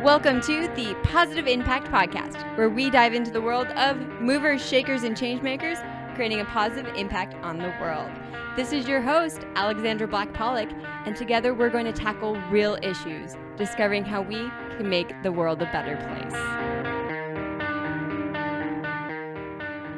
Welcome to the Positive Impact Podcast, where we dive into the world of movers, shakers, and changemakers, creating a positive impact on the world. This is your host, Alexandra Black-Pollock, and together we're going to tackle real issues, discovering how we can make the world a better place.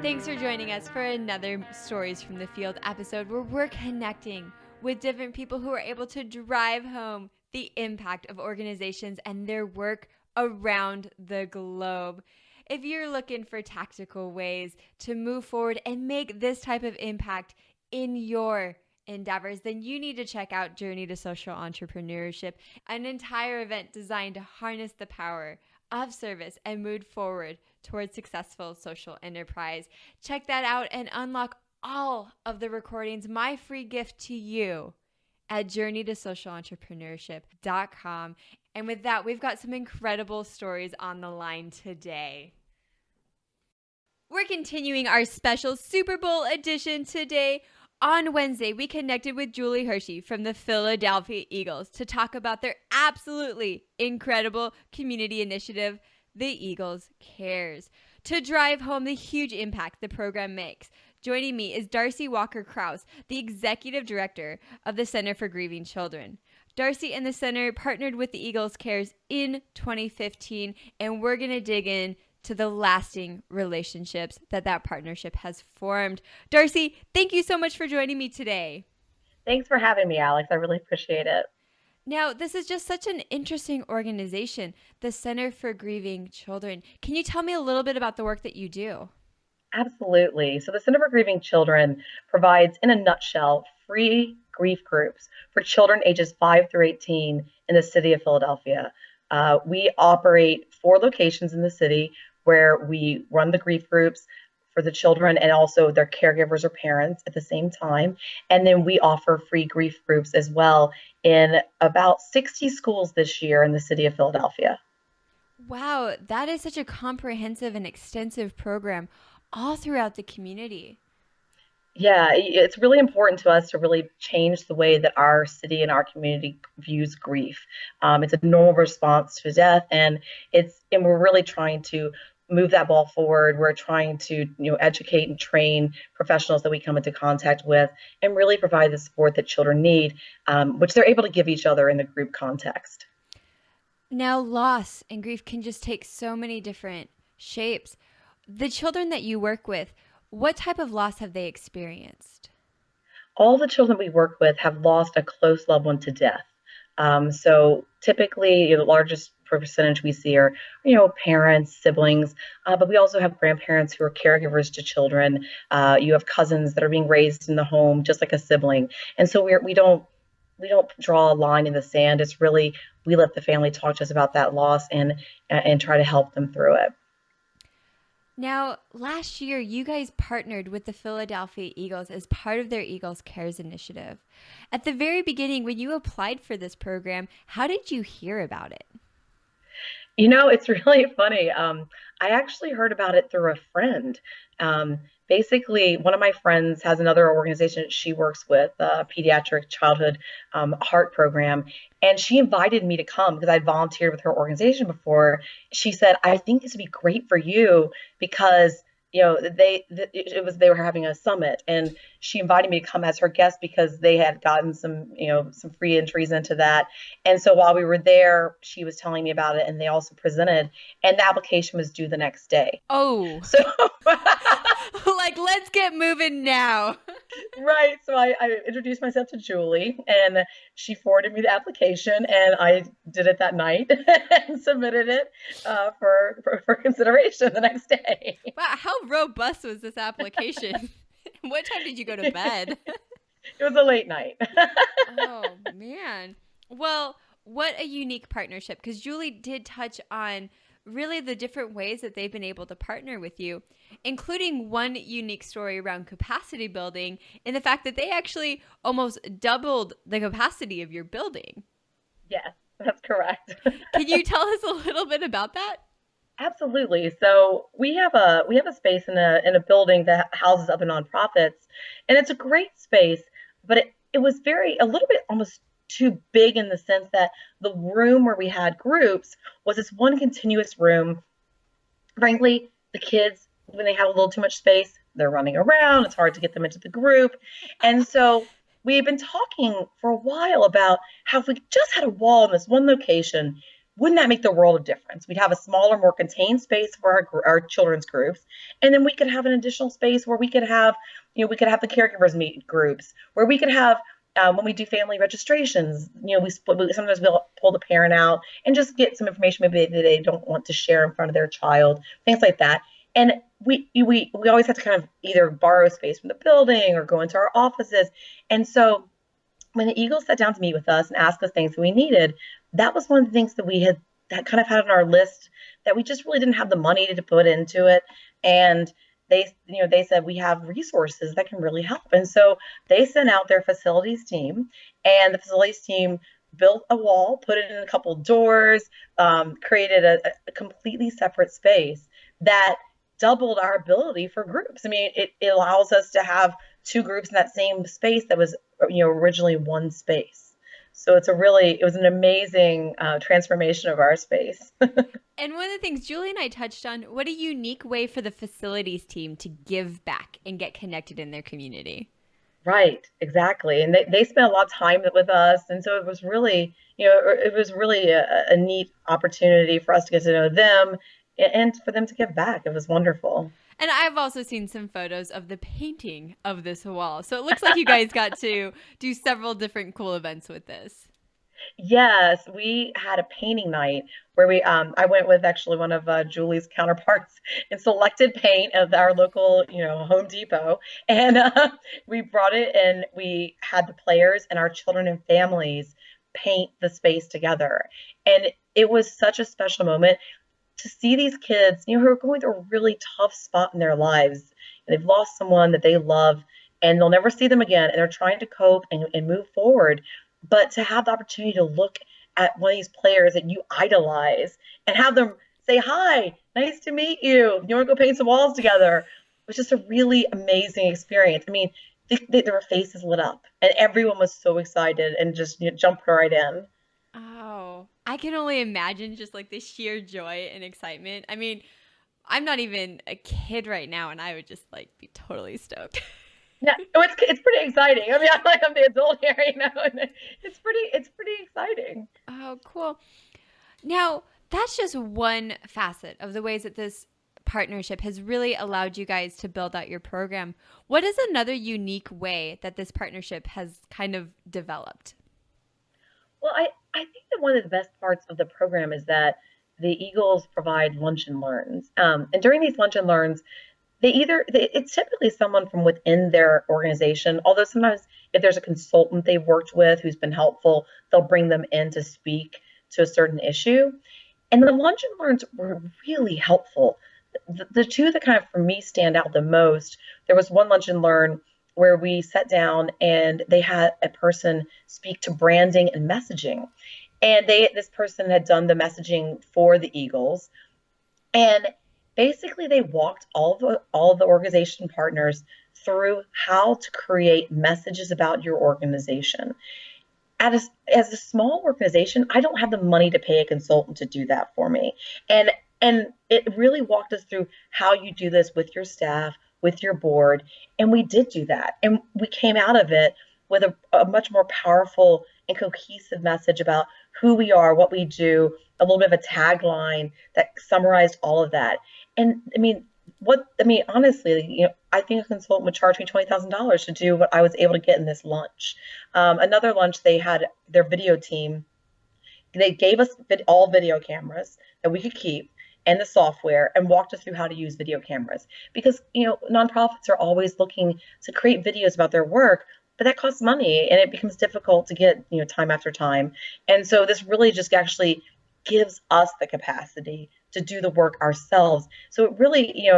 Thanks for joining us for another Stories from the Field episode where we're connecting with different people who are able to drive home the impact of organizations and their work around the globe. If you're looking for tactical ways to move forward and make this type of impact in your endeavors, then you need to check out Journey to Social Entrepreneurship, an entire event designed to harness the power of service and move forward towards successful social enterprise. Check that out and unlock all of the recordings, my free gift to you, at journeytosocialentrepreneurship.com. And with that, we've got some incredible stories on the line today. We're continuing our special Super Bowl edition today. On Wednesday, we connected with Julie Hershey from the Philadelphia Eagles to talk about their absolutely incredible community initiative, The Eagles Cares, to drive home the huge impact the program makes. Joining me is Darcy Walker Krause, the Executive Director of the Center for Grieving Children. Darcy and the Center partnered with the Eagles Cares in 2015, and we're going to dig in to the lasting relationships that partnership has formed. Darcy, thank you so much for joining me today. Thanks for having me, Alex. I really appreciate it. Now, this is just such an interesting organization, the Center for Grieving Children. Can you tell me a little bit about the work that you do? Absolutely. So the Center for Grieving Children provides, in a nutshell, free grief groups for children ages 5 through 18 in the city of Philadelphia. We operate 4 locations in the city where we run the grief groups for the children and also their caregivers or parents at the same time. And then we offer free grief groups as well in about 60 schools this year in the city of Philadelphia. Wow, that is such a comprehensive and extensive program all throughout the community. Yeah, it's really important to us to really change the way that our city and our community views grief. It's a normal response to death, and we're really trying to move that ball forward. We're trying to educate and train professionals that we come into contact with, and really provide the support that children need, which they're able to give each other in the group context. Now, loss and grief can just take so many different shapes. The children that you work with, what type of loss have they experienced? All the children we work with have lost a close loved one to death. So typically, the largest percentage we see are, parents, siblings, but we also have grandparents who are caregivers to children. You have cousins that are being raised in the home, just like a sibling. And so we don't draw a line in the sand. It's really, we let the family talk to us about that loss and try to help them through it. Now, last year, you guys partnered with the Philadelphia Eagles as part of their Eagles Cares initiative. At the very beginning, when you applied for this program, how did you hear about it? It's really funny. I actually heard about it through a friend. Basically, one of my friends has another organization she works with, a pediatric childhood heart program, and she invited me to come because I'd volunteered with her organization before. She said, "I think this would be great for you because they were having a summit, and she invited me to come as her guest because they had gotten some free entries into that. And so while we were there, she was telling me about it, and they also presented, and the application was due the next day." Oh, so let's get moving now. Right. So I introduced myself to Julie, and she forwarded me the application, and I did it that night and submitted it for consideration the next day. Wow, how robust was this application? What time did you go to bed? It was a late night. Oh, man. Well, what a unique partnership, because Julie did touch on really the different ways that they've been able to partner with you, including one unique story around capacity building and the fact that they actually almost doubled the capacity of your building. Yes, that's correct. Can you tell us a little bit about that? Absolutely. So we have a space in a building that houses other nonprofits, and it's a great space, but it was a little bit almost too big in the sense that the room where we had groups was this one continuous room. Frankly, the kids, when they have a little too much space, they're running around. It's hard to get them into the group. And so we've been talking for a while about how if we just had a wall in this one location, wouldn't that make the world of difference? We'd have a smaller, more contained space for our children's groups. And then we could have an additional space where we could have, we could have the caregivers meet groups, where we could have when we do family registrations, we sometimes we'll pull the parent out and just get some information maybe they don't want to share in front of their child, things like that. And we always have to kind of either borrow space from the building or go into our offices. And so when the Eagles sat down to meet with us and asked us things that we needed, that was one of the things that we had that kind of had on our list that we just really didn't have the money to put into it. And they said we have resources that can really help. And so they sent out their facilities team, and the facilities team built a wall, put it in a couple doors, created a completely separate space that doubled our ability for groups. I mean, it allows us to have two groups in that same space that was, originally one space. So it was an amazing transformation of our space. And one of the things Julie and I touched on, what a unique way for the facilities team to give back and get connected in their community. Right, exactly. And they spent a lot of time with us. And so it was really, a neat opportunity for us to get to know them and for them to give back. It was wonderful. And I've also seen some photos of the painting of this wall. So it looks like you guys got to do several different cool events with this. Yes, we had a painting night where I went with actually one of Julie's counterparts and selected paint of our local, Home Depot. And we brought it and we had the players and our children and families paint the space together. And it was such a special moment to see these kids, who are going through a really tough spot in their lives. And they've lost someone that they love and they'll never see them again. And they're trying to cope and move forward. But to have the opportunity to look at one of these players that you idolize and have them say, hi, nice to meet you. You want to go paint some walls together? It was just a really amazing experience. I mean, their faces lit up and everyone was so excited and just jumped right in. Oh, I can only imagine just like the sheer joy and excitement. I mean, I'm not even a kid right now and I would just like be totally stoked. Yeah, so it's pretty exciting. I mean, I'm the adult here, and it's pretty exciting. Oh, cool. Now, that's just one facet of the ways that this partnership has really allowed you guys to build out your program. What is another unique way that this partnership has kind of developed? Well, I think that one of the best parts of the program is that the Eagles provide lunch and learns. And during these lunch and learns, it's typically someone from within their organization, although sometimes if there's a consultant they've worked with who's been helpful, they'll bring them in to speak to a certain issue. And the lunch and learns were really helpful. The two that kind of for me stand out the most, there was one lunch and learn where we sat down and they had a person speak to branding and messaging. And this person had done the messaging for the Eagles. And basically they walked all the organization partners through how to create messages about your organization. As a small organization, I don't have the money to pay a consultant to do that for me. And it really walked us through how you do this with your staff, with your board. And we did do that. And we came out of it with a much more powerful and cohesive message about who we are, what we do, a little bit of a tagline that summarized all of that. And honestly, I think a consultant would charge me $20,000 to do what I was able to get in this lunch. Another lunch, they had their video team. They gave us all video cameras that we could keep and the software and walked us through how to use video cameras because, nonprofits are always looking to create videos about their work, but that costs money and it becomes difficult to get, time after time. And so this really just actually gives us the capacity to do the work ourselves. So it really,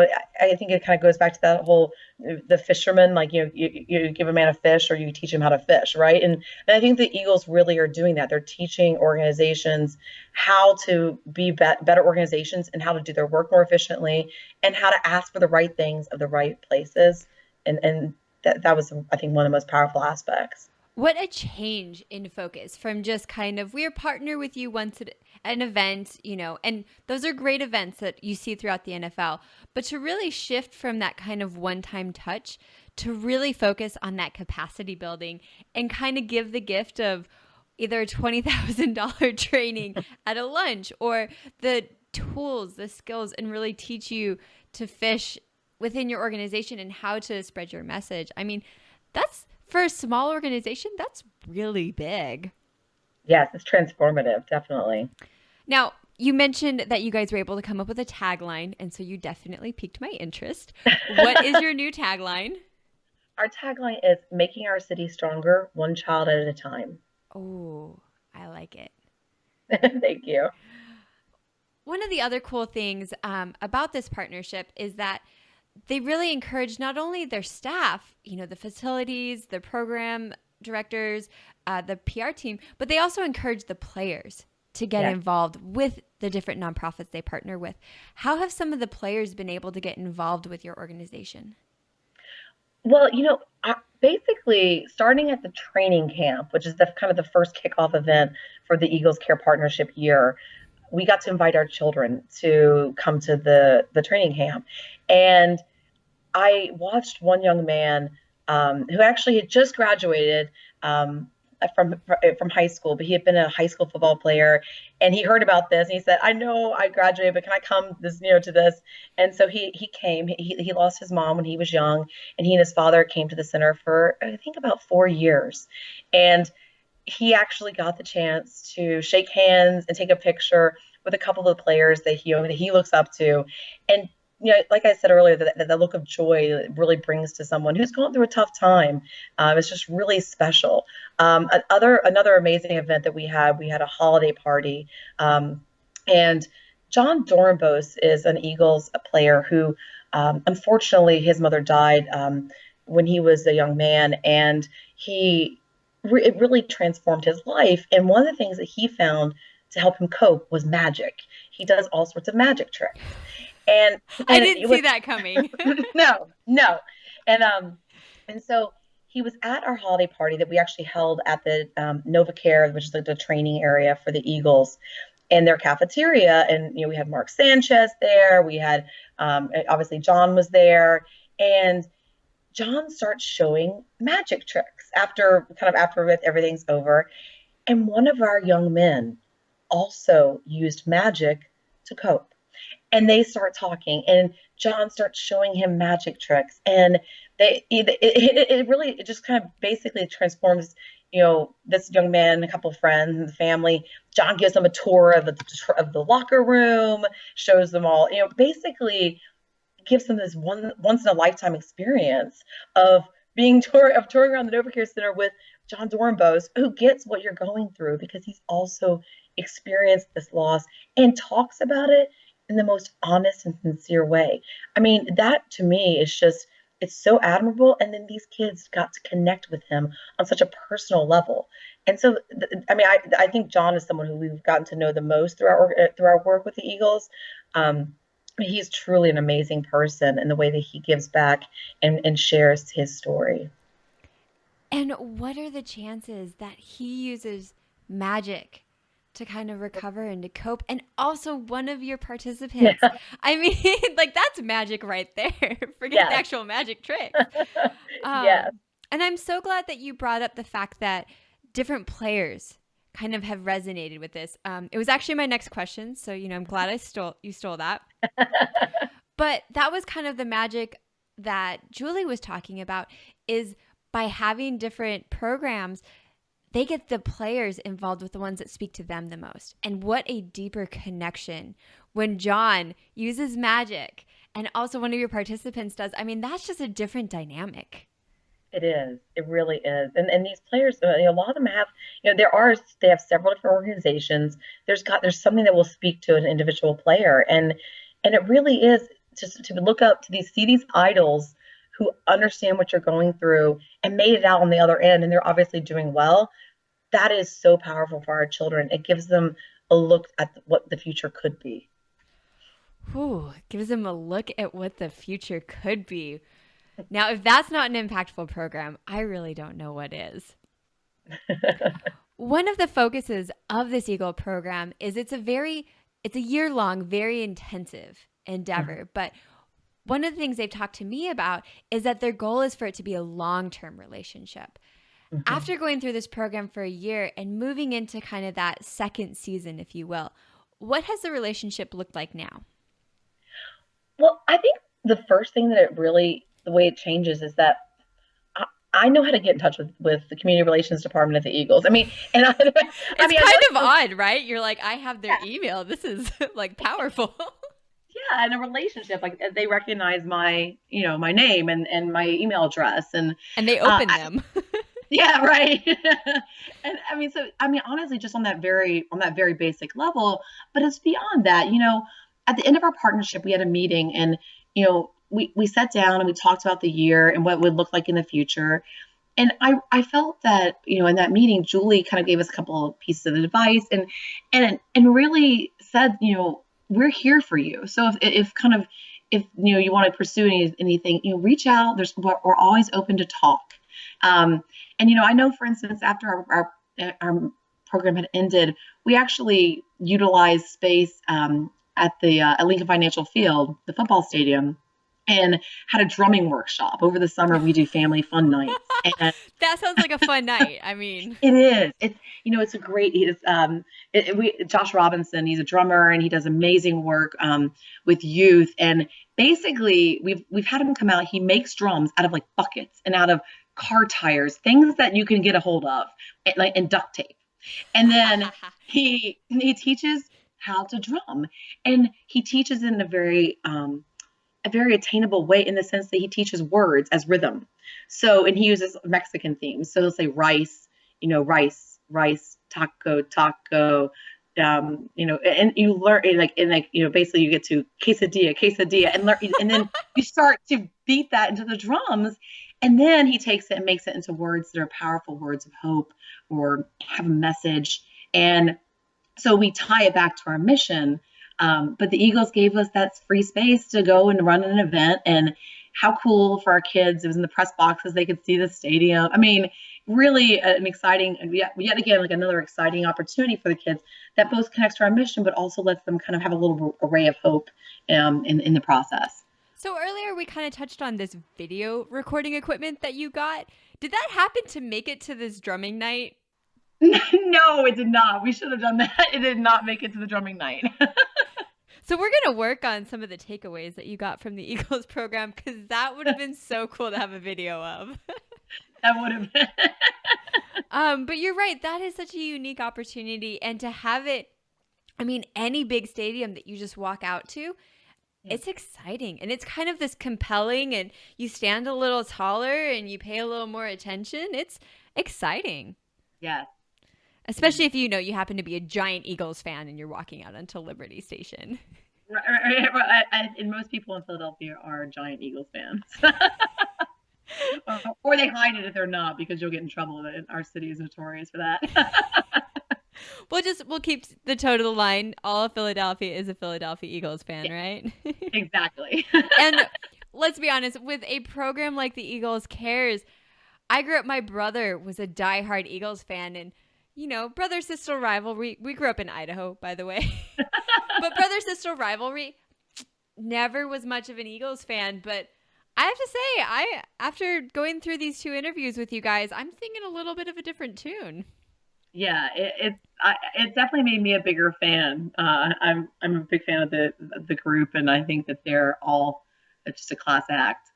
I think it kind of goes back to that whole, the fisherman, like, you give a man a fish or you teach him how to fish, right? And I think the Eagles really are doing that. They're teaching organizations how to be better organizations and how to do their work more efficiently and how to ask for the right things of the right places. And that was, I think, one of the most powerful aspects. What a change in focus from just kind of, we're partner with you once at an event, and those are great events that you see throughout the NFL, but to really shift from that kind of one-time touch to really focus on that capacity building and kind of give the gift of either a $20,000 training at a lunch or the tools, the skills, and really teach you to fish within your organization and how to spread your message. I mean, that's for a small organization, that's really big. Yes, it's transformative, definitely. Now, you mentioned that you guys were able to come up with a tagline, and so you definitely piqued my interest. What is your new tagline? Our tagline is making our city stronger, one child at a time. Oh, I like it. Thank you. One of the other cool things about this partnership is that they really encourage not only their staff, the facilities, the program directors, the PR team, but they also encourage the players to get involved with the different nonprofits they partner with. How have some of the players been able to get involved with your organization? Well, basically starting at the training camp, which is the kind of the first kickoff event for the Eagles Care Partnership year, we got to invite our children to come to the training camp. And I watched one young man who actually had just graduated from high school, but he had been a high school football player, and he heard about this, and he said, "I know I graduated, but can I come to this?" And so he came. He lost his mom when he was young, and he and his father came to the center for I think about 4 years, and he actually got the chance to shake hands and take a picture with a couple of the players that he looks up to, and like I said earlier, the look of joy that it really brings to someone who's going through a tough time, it's just really special. Another amazing event that we had a holiday party, and John Dornbos is an Eagles player who, unfortunately, his mother died when he was a young man, and it really transformed his life. And one of the things that he found to help him cope was magic. He does all sorts of magic tricks. And I didn't see that coming. No. And so he was at our holiday party that we actually held at the NovaCare, which is like the training area for the Eagles, and their cafeteria. And we had Mark Sanchez there. We had obviously John was there, and John starts showing magic tricks after everything's over. And one of our young men also used magic to cope. And they start talking, and John starts showing him magic tricks, and it just kind of basically transforms this young man, a couple of friends, and the family. John gives them a tour of the locker room, shows them all, basically gives them this once in a lifetime experience of touring around the NovaCare Center with John Dornbos, who gets what you're going through because he's also experienced this loss and talks about it in the most honest and sincere way. I mean, that to me is just, it's so admirable. And then these kids got to connect with him on such a personal level. And so, I think John is someone who we've gotten to know the most through our work with the Eagles. He's truly an amazing person in the way that he gives back and shares his story. And what are the chances that he uses magic to kind of recover and to cope? And also one of your participants. I mean, like, that's magic right there. Forget the actual magic trick. Yes. And I'm so glad that you brought up the fact that different players kind of have resonated with this. It was actually my next question. So, I'm glad you stole that. But that was kind of the magic that Julie was talking about, is by having different programs, they get the players involved with the ones that speak to them the most. And what a deeper connection when John uses magic and also one of your participants does. I mean, that's just a different dynamic. It is. It really is. And these players, a lot of them have, they have several different organizations. There's something that will speak to an individual player. And it really is just to look up to see these idols who understand what you're going through and made it out on the other end, and they're obviously doing well. That is so powerful for our children. It gives them a look at what the future could be. Ooh, it gives them a look at what the future could be. Now, if that's not an impactful program, I really don't know what is. One of the focuses of this Eagle program is it's a year-long, very intensive endeavor. But one of the things they've talked to me about is that their goal is for it to be a long-term relationship. Mhm. After going through this program for a year and moving into kind of that second season, if you will, what has the relationship looked like now? Well, I think the first thing that the way it changes is that I know how to get in touch with the community relations department at the Eagles. I mean, and I It's mean, I know kind it of sounds, odd, right? You're like, I have their yeah, email. This is like powerful. yeah, in a relationship, like they recognize my name and my email address, and And they uh, open them. yeah, right. And I mean, so I mean, honestly, just on that very basic level, but it's beyond that. At the end of our partnership, we had a meeting, and we sat down and we talked about the year and what it would look like in the future. And I felt that in that meeting, Julie kind of gave us a couple of pieces of advice and really said, we're here for you. So if kind of if you want to pursue anything, reach out. We're always open to talk. Um, and I know, for instance, after our program had ended, we actually utilized space at Lincoln Financial Field, the football stadium, and had a drumming workshop. Over the summer, we do family fun nights, and That sounds like a fun night. I mean, it is. It's a great. Josh Robinson. He's a drummer and he does amazing work with youth. And basically, we've had him come out. He makes drums out of like buckets and out of car tires, things that you can get a hold of, and duct tape. And then he teaches how to drum, and he teaches in a very attainable way in the sense that he teaches words as rhythm. So, and he uses Mexican themes. So he'll say rice, rice, taco, taco. And you learn basically you get to quesadilla, and learn, and then you start to beat that into the drums, and then he takes it and makes it into words that are powerful words of hope or have a message, and so we tie it back to our mission. But the Eagles gave us that free space to go and run an event. And how cool for our kids. It was in the press boxes. They could see the stadium. I mean, really an exciting, and yet again, like another exciting opportunity for the kids that both connects to our mission, but also lets them kind of have a little array of hope in the process. so earlier we kind of touched on this video recording equipment that you got. Did that happen to make it to this drumming night? No, it did not. We should have done that. It did not make it to the drumming night. So we're going to work on some of the takeaways that you got from the Eagles program because that would have been so cool to have a video of. That would have been. But you're right. That is such a unique opportunity. And to have it, I mean, any big stadium that you just walk out to, it's exciting. And it's kind of this compelling, and you stand a little taller and you pay a little more attention. It's exciting. Yes. Especially if you happen to be a giant Eagles fan and you're walking out onto Liberty Station. And most people in Philadelphia are giant Eagles fans. Or they hide it if they're not, because you'll get in trouble. Our city is notorious for that. We'll keep the toe to the line. All of Philadelphia is a Philadelphia Eagles fan, right? Exactly. And let's be honest, with a program like the Eagles Cares, I grew up, my brother was a diehard Eagles fan, and brother sister rivalry. We grew up in Idaho, by the way. But brother sister rivalry, never was much of an Eagles fan, but I have to say, after going through these two interviews with you guys, I'm singing a little bit of a different tune. Yeah, it definitely made me a bigger fan. I'm a big fan of the group, and I think that they're all just a class act.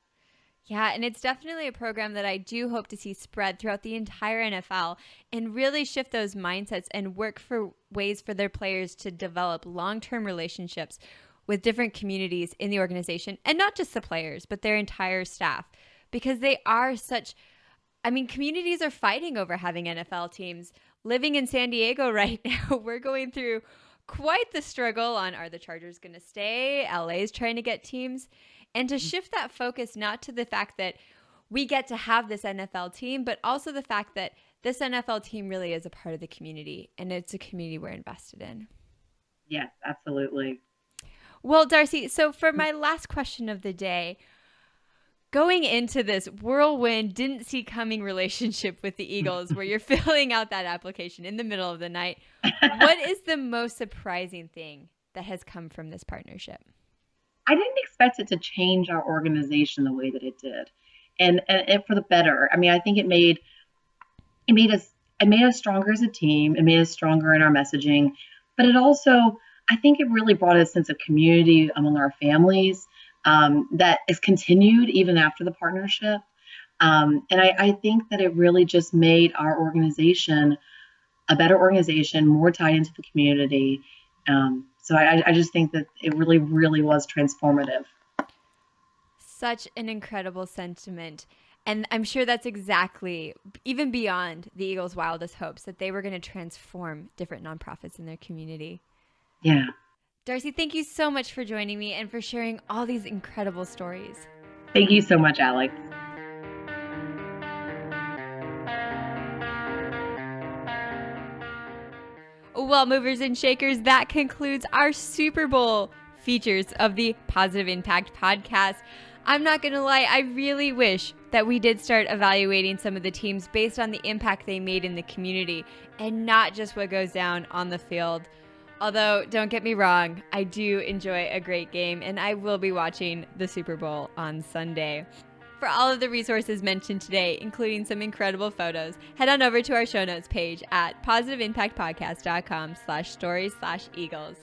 Yeah, and it's definitely a program that I do hope to see spread throughout the entire NFL and really shift those mindsets and work for ways for their players to develop long-term relationships with different communities in the organization, and not just the players, but their entire staff, because they are such, I mean, communities are fighting over having NFL teams. Living in San Diego right now, we're going through quite the struggle on, are the Chargers going to stay? LA's trying to get teams. And to shift that focus not to the fact that we get to have this NFL team, but also the fact that this NFL team really is a part of the community, and it's a community we're invested in. Yes, absolutely. Well, Darcy, so for my last question of the day, going into this whirlwind, didn't see coming relationship with the Eagles where you're filling out that application in the middle of the night, what is the most surprising thing that has come from this partnership? I didn't expect it to change our organization the way that it did, and for the better. I mean, I think it made us stronger as a team. It made us stronger in our messaging, but it also, I think, it really brought a sense of community among our families that is continued even after the partnership. And I think that it really just made our organization a better organization, more tied into the community. So I just think that it really, really was transformative. Such an incredible sentiment. And I'm sure that's exactly, even beyond the Eagles' wildest hopes, that they were going to transform different nonprofits in their community. Yeah. Darcy, thank you so much for joining me and for sharing all these incredible stories. Thank you so much, Alex. Well, movers and shakers, that concludes our Super Bowl features of the Positive Impact podcast. I'm not going to lie, I really wish that we did start evaluating some of the teams based on the impact they made in the community and not just what goes down on the field. Although, don't get me wrong, I do enjoy a great game and I will be watching the Super Bowl on Sunday. For all of the resources mentioned today, including some incredible photos, head on over to our show notes page at positiveimpactpodcast.com/stories/Eagles.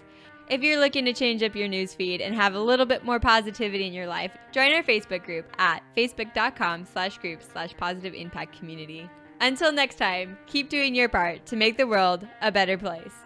If you're looking to change up your newsfeed and have a little bit more positivity in your life, join our Facebook group at facebook.com/groups/positiveimpactcommunity. Until next time, keep doing your part to make the world a better place.